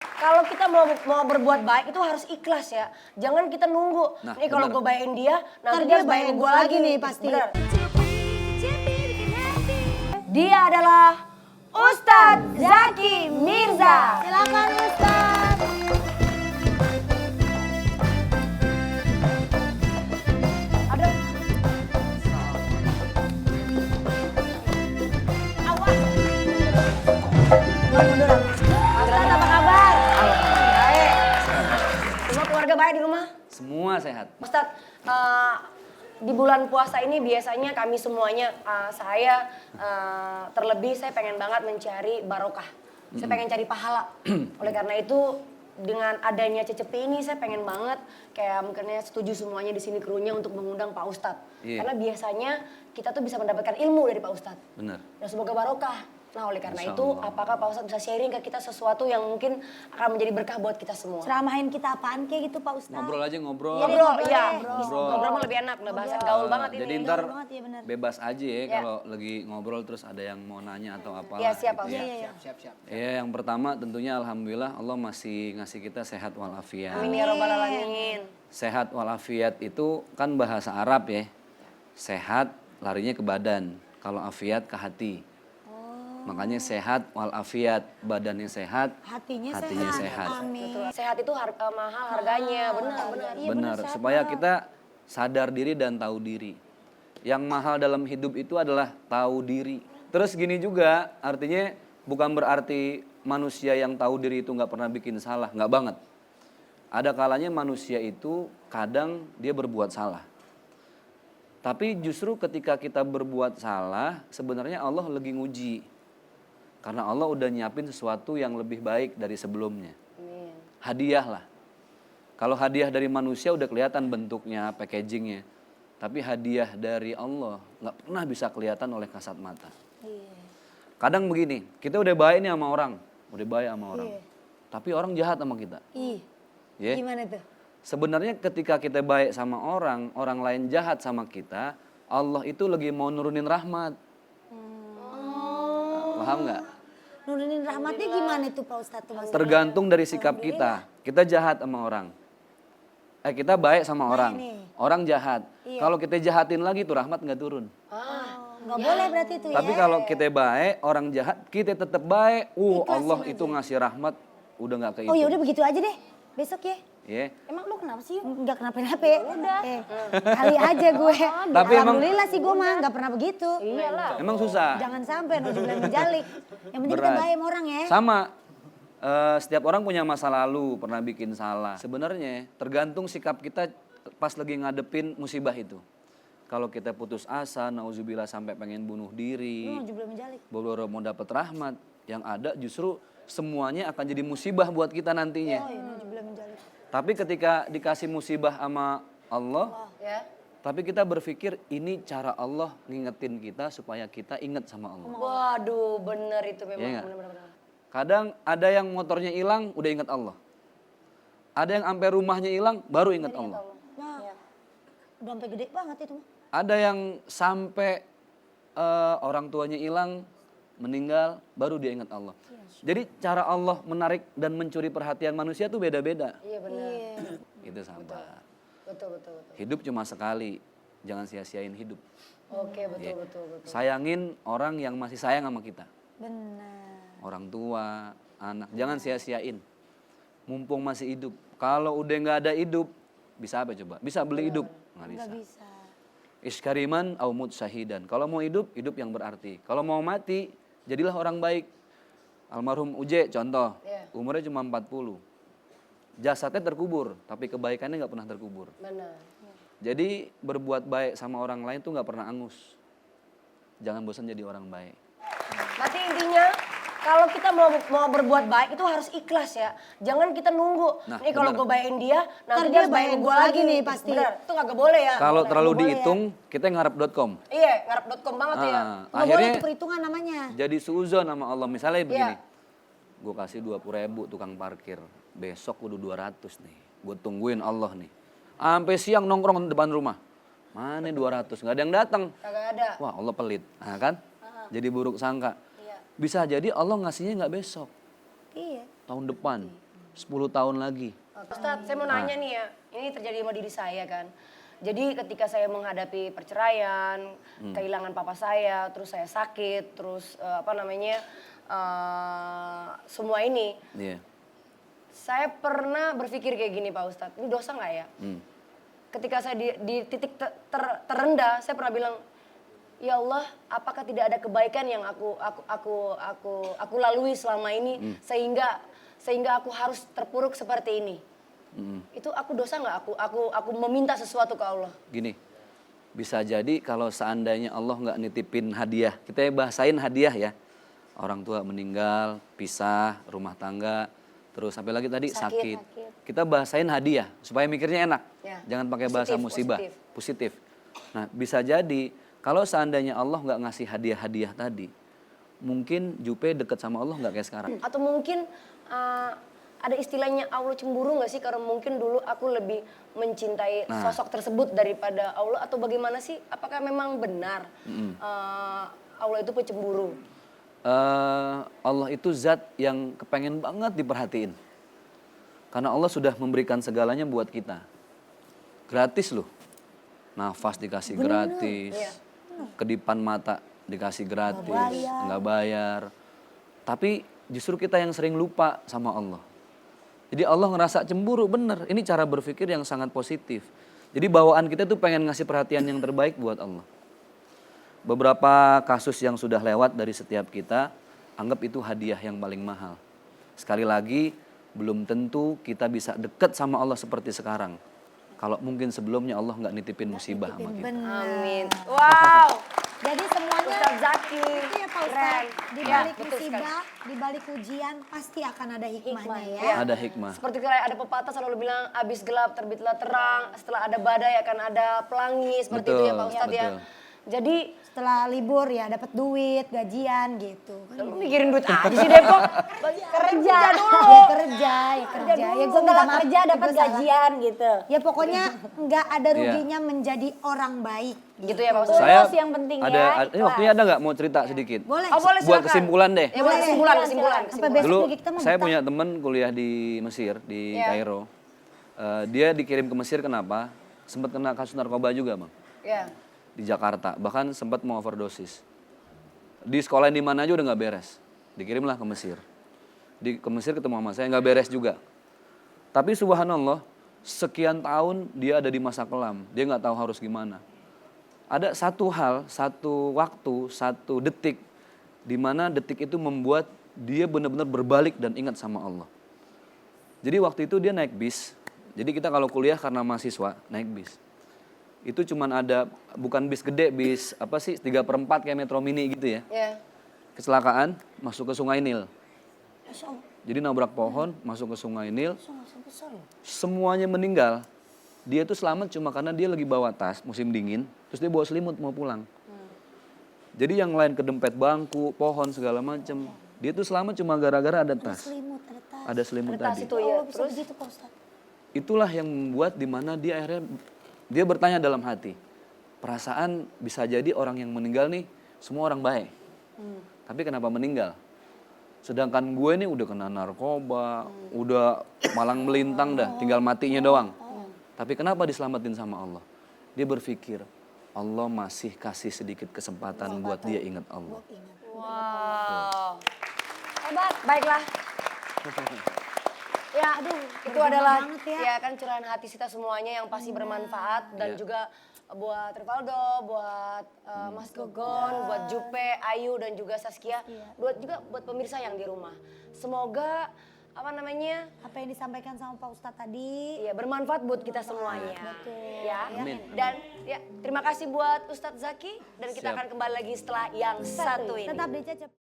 Kalau kita mau berbuat baik itu harus ikhlas ya. Jangan kita nunggu. Nah, Nih kalau bener. gue bayain dia, nanti Ntar dia dia bayain bayain gue gua lagi lagi nih pasti. Bener. Dia adalah Ustadz Zaki Mirza. Silakan Ustaz. Aduh. Awas. Munduran. Ustadz apa kabar? Baik. Semua keluarga baik di rumah? Semua sehat. Ustadz, di bulan puasa ini biasanya kami semuanya, saya terlebih saya pengen banget mencari barokah. Saya pengen cari pahala. Oleh karena itu dengan adanya Cecepi ini saya pengen banget kayak mungkinnya setuju semuanya di sini krunya untuk mengundang Pak Ustadz. Iya. Karena biasanya kita tuh bisa mendapatkan ilmu dari Pak Ustadz. Benar. Dan semoga barokah. Nah oleh karena Insya itu Allah. apakah Pak Ustadz bisa sharing ke kita sesuatu yang mungkin akan menjadi berkah buat kita semua? Ceramahin kita apaan kayak gitu Pak Ustaz? Ngobrol aja ngobrol. Ngobrol, iya. Ngobrol. Ngobrol mah lebih enak, udah bahasa gaul banget ini. Jadi ntar Gaul banget, iya benar. bebas aja ya Ya. kalau lagi ngobrol terus ada yang mau nanya atau apalah. Iya, siap, Pak gitu Ustadz. ya. Ya, yang pertama tentunya alhamdulillah Allah masih ngasih kita sehat walafiat. Amin ya robbal alamin. Sehat walafiat itu kan bahasa Arab ya. Sehat larinya ke badan, kalau afiat ke hati. Makanya sehat walafiat, badannya sehat, Hatinya sehat. Amin. Betul. Sehat itu mahal harganya, benar. Iya, Benar, sehat, supaya Pak. kita sadar diri dan tahu diri. Yang mahal dalam hidup itu adalah tahu diri. Terus gini juga, artinya bukan berarti manusia yang tahu diri itu nggak pernah bikin salah, nggak banget. Ada kalanya manusia itu kadang dia berbuat salah. Tapi justru ketika kita berbuat salah, sebenarnya Allah lagi nguji. Karena Allah udah nyiapin sesuatu yang lebih baik dari sebelumnya. Amin. Hadiah lah. Kalau hadiah dari manusia udah kelihatan bentuknya, packagingnya. Tapi hadiah dari Allah nggak pernah bisa kelihatan oleh kasat mata. Iya. Kadang begini, kita udah baik nih sama orang. Udah baik sama orang. Iya. Tapi orang jahat sama kita. Ih, Ya. gimana tuh? Sebenarnya ketika kita baik sama orang, orang lain jahat sama kita, Allah itu lagi mau nurunin rahmat. Paham nggak? Nurunin rahmatnya gimana tuh Pak Ustaz tuh Mas? Tergantung dari sikap kita. Kita jahat sama orang. Kita baik sama orang. nih. Orang jahat. Iya. Kalau kita jahatin lagi tuh rahmat nggak turun. Nggak boleh berarti itu ya. Tapi kalau kita baik, orang jahat, kita tetap baik. Ikhlasin Allah aja. itu ngasih rahmat, udah nggak Oh ya kehitung. udah begitu aja deh. Besok ya. Ya. Emang lu kenapa sih? Enggak kenapa-napa. Udah. Kali aja gue. Tapi emang- Alhamdulillah sih gue mah enggak pernah begitu. Iyalah. Emang susah. Jangan sampai nojublan menjalik. Yang penting kita Berat. baik sama orang ya. Sama. Setiap orang punya masa lalu, pernah bikin salah. Sebenarnya tergantung sikap kita pas lagi ngadepin musibah itu. Kalau kita putus asa, nauzubillah sampai pengen bunuh diri, Nojublan menjalik. boro-boro mau dapat rahmat, yang ada justru semuanya akan jadi musibah buat kita nantinya. Oh iya nojublan menjalik. Tapi ketika dikasih musibah sama Allah, Ya. tapi kita berpikir ini cara Allah ngingetin kita supaya kita ingat sama Allah. Waduh, bener itu memang. Iya nggak? Bener. Kadang ada yang motornya hilang, udah ingat Allah. Ada yang sampai rumahnya hilang, baru ingat Allah. Nah, Iya. udah sampai gede banget itu mah. Ada yang sampai orang tuanya hilang, meninggal, baru dia ingat Allah. Jadi cara Allah menarik dan mencuri perhatian manusia tuh beda-beda. Iya bener. Iya. Itu sabar. Betul. Hidup cuma sekali, jangan sia-siain hidup. Oke, Iya. betul. Sayangin orang yang masih sayang sama kita. Benar. Orang tua, anak, jangan sia-siain. Mumpung masih hidup. Kalau udah nggak ada hidup, bisa apa coba? Bisa beli hidup? Nggak bisa. Enggak bisa. Iskariman au mut syahidan. Kalau mau hidup, hidup yang berarti. Kalau mau mati, jadilah orang baik. Almarhum Uje contoh, Iya. umurnya cuma 40. Jasadnya terkubur, tapi kebaikannya nggak pernah terkubur. Benar. Jadi berbuat baik sama orang lain tuh nggak pernah angus. Jangan bosan jadi orang baik. Berarti intinya kalau kita mau berbuat baik itu harus ikhlas ya. Jangan kita nunggu. Nah, Nih kalau bener. gue bayain dia, nanti Ntar dia dia bayain bayain gue gua lagi lagi nih pasti. Bener, itu kagak boleh ya. Kalau terlalu boleh ya. dihitung, kita ngarep.com. Iya, ngarep.com banget ya. Ah, Nggak boleh akhirnya itu perhitungan namanya. jadi suuzon sama Allah. Misalnya begini, Iya. gue kasih 20.000 tukang parkir, besok kudu 200 nih. Gue tungguin Allah nih. Sampai siang nongkrong depan rumah. Mana 200? Nggak ada yang datang. Kagak ada. Wah Allah pelit, nah, kan? Jadi buruk sangka. Iya. Bisa jadi Allah ngasihnya nggak besok, Iya. tahun depan. 10 tahun lagi. Ustadz, saya mau nanya nih ya, ini terjadi sama diri saya kan. Jadi ketika saya menghadapi perceraian, kehilangan papa saya, terus saya sakit, terus semua ini, Iya. saya pernah berpikir kayak gini Pak Ustadz, ini dosa nggak ya? Ketika saya di titik terendah, saya pernah bilang, ya Allah, apakah tidak ada kebaikan yang aku lalui selama ini sehingga aku harus terpuruk seperti ini? Itu aku dosa nggak? Aku meminta sesuatu ke Allah. Gini, bisa jadi kalau seandainya Allah nggak nitipin hadiah, kita bahasain hadiah ya. Orang tua meninggal, pisah, rumah tangga, terus sampai lagi tadi sakit. Kita bahasain hadiah supaya mikirnya enak. Ya. Jangan pakai bahasa musibah, positif. Nah, bisa jadi kalau seandainya Allah nggak ngasih hadiah-hadiah tadi, mungkin Jupe deket sama Allah nggak kayak sekarang. Atau mungkin ada istilahnya Allah cemburu nggak sih? Karena mungkin dulu aku lebih mencintai sosok tersebut daripada Allah, atau bagaimana sih? Apakah memang benar Allah itu pecemburu? Allah itu zat yang kepengen banget diperhatiin. Karena Allah sudah memberikan segalanya buat kita. Gratis loh. Nafas dikasih gratis. Kedipan mata dikasih gratis. Nggak bayar. Tapi justru kita yang sering lupa sama Allah. Jadi Allah ngerasa cemburu, bener. Ini cara berpikir yang sangat positif. Jadi bawaan kita tuh pengen ngasih perhatian yang terbaik buat Allah. Beberapa kasus yang sudah lewat dari setiap kita, anggap itu hadiah yang paling mahal. Sekali lagi, belum tentu kita bisa dekat sama Allah seperti sekarang. Kalau mungkin sebelumnya Allah nggak nitipin musibah sama kita. Amin. Wow. Jadi semuanya Ustadz Zaki. itu ya Pak Keren. Ustadz, di Ya, balik betul sekali. musibah, di balik ujian pasti akan ada hikmahnya ya. Ya. Ada hikmah. Seperti kayak ada pepatah selalu bilang, abis gelap terbitlah terang, setelah ada badai akan ada pelangi, seperti itu ya Pak Ustadz ya. betul. Jadi Setelah libur ya dapat duit, gajian gitu. lu mikirin duit aja sih Depok. Kerja dulu. Ya kerja. Ya gue Setelah minta maaf, kerja dapat gue salah. gajian gitu. Ya pokoknya nggak ada ruginya menjadi orang baik. Gitu ya Pak Ustadz. Saya Terus yang penting ada, ya, ini ikhlas. waktunya ada nggak mau cerita sedikit? Boleh. Oh boleh Buat silakan. kesimpulan deh. Ya boleh kesimpulan. Sampai besok Dulu lagi kita mau saya betah. punya teman kuliah di Mesir, di Iya. Kairo. Dia dikirim ke Mesir kenapa? Sempat kena kasus narkoba juga bang. Ya. Di Jakarta, bahkan sempat mau overdosis. Di sekolah di mana aja udah nggak beres, dikirimlah ke Mesir. Ke Mesir ketemu sama saya, nggak beres juga. Tapi subhanallah, sekian tahun dia ada di masa kelam, dia nggak tahu harus gimana. Ada satu hal, satu waktu, satu detik, di mana detik itu membuat dia benar-benar berbalik dan ingat sama Allah. Jadi waktu itu dia naik bis, jadi kita kalau kuliah karena mahasiswa, naik bis. Itu cuman ada, bukan bis gede, bis 3/4 kayak Metro Mini gitu ya. Ya. Kecelakaan, masuk ke Sungai Nil. Jadi nabrak pohon, masuk ke Sungai Nil. Semuanya meninggal. Dia tuh selamat cuma karena dia lagi bawa tas, musim dingin. Terus dia bawa selimut mau pulang. Jadi yang lain kedempet bangku, pohon segala macem. Dia tuh selamat cuma gara-gara ada tas. Selimut, ada tas. Ada selimut Tas tadi. itu Oh, ya. bisa Terus begitu Pak Ustadz. Itulah yang membuat dimana dia akhirnya, dia bertanya dalam hati. Perasaan bisa jadi orang yang meninggal nih, semua orang baik. Tapi kenapa meninggal? Sedangkan gue nih udah kena narkoba, udah malang melintang dah, tinggal matinya doang. Tapi kenapa diselamatin sama Allah? Dia berpikir, Allah masih kasih sedikit kesempatan buat dia ingat Allah. wow. Hebat. Baiklah. Ya, itu adalah banget ya. ya kan curahan hati kita semuanya yang pasti bermanfaat dan Iya. juga buat Rivaldo, buat Mas Gogon, buat Jupe, Ayu dan juga Saskia, buat pemirsa yang di rumah. Semoga Apa yang disampaikan sama Pak Ustadz tadi. ya bermanfaat buat kita semuanya. Betul. Ya. Amin. Dan ya terima kasih buat Ustadz Zaki dan kita Siap. akan kembali lagi setelah yang satu ini. Tetap di Cecep.